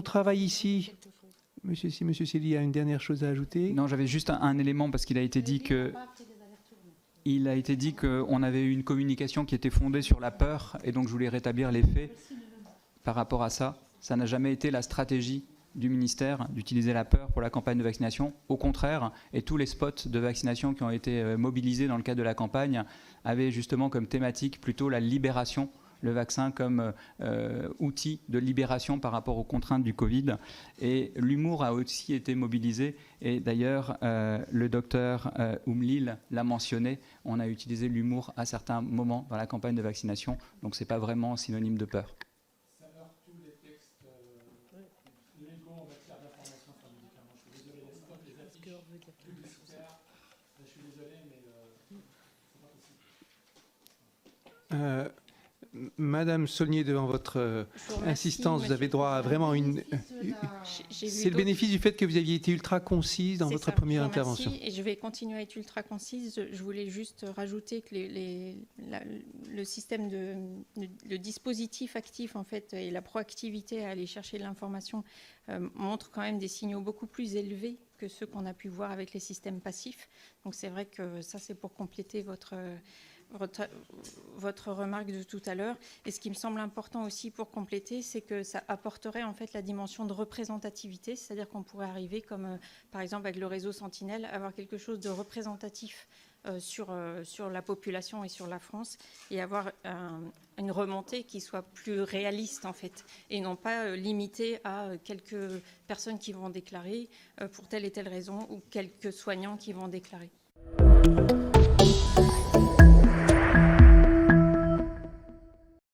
On travaille ici. Monsieur Célie a une dernière chose à ajouter. Non, j'avais juste un élément parce qu'il a été dit que... Il a été dit qu'on avait eu une communication qui était fondée sur la peur et donc je voulais rétablir les faits par rapport à ça. Ça n'a jamais été la stratégie du ministère d'utiliser la peur pour la campagne de vaccination. Au contraire, et tous les spots de vaccination qui ont été mobilisés dans le cadre de la campagne avaient justement comme thématique plutôt la libération, le vaccin comme outil de libération par rapport aux contraintes du Covid. Et l'humour a aussi été mobilisé. Et d'ailleurs, le docteur Oumlil l'a mentionné, on a utilisé l'humour à certains moments dans la campagne de vaccination. Donc ce n'est pas vraiment synonyme de peur. Ça heurte tous les textes légaux en matière d'information sur les médicaments. Je suis désolé, les spots, les affiches publicitaires. Je suis désolé, mais c'est pas possible. Madame Saulnier, devant votre insistance, vous avez droit à vraiment une... C'est le bénéfice du fait que vous aviez été ultra concise dans votre première intervention. Et je vais continuer à être ultra concise. Je voulais juste rajouter que le système le dispositif actif en fait et la proactivité à aller chercher de l'information montrent quand même des signaux beaucoup plus élevés que ceux qu'on a pu voir avec les systèmes passifs. Donc c'est vrai que ça c'est pour compléter votre remarque de tout à l'heure. Et ce qui me semble important aussi pour compléter, c'est que ça apporterait en fait la dimension de représentativité, c'est-à-dire qu'on pourrait arriver comme par exemple avec le réseau Sentinelle, avoir quelque chose de représentatif sur la population et sur la France et avoir une remontée qui soit plus réaliste en fait et non pas limitée à quelques personnes qui vont déclarer pour telle et telle raison ou quelques soignants qui vont déclarer.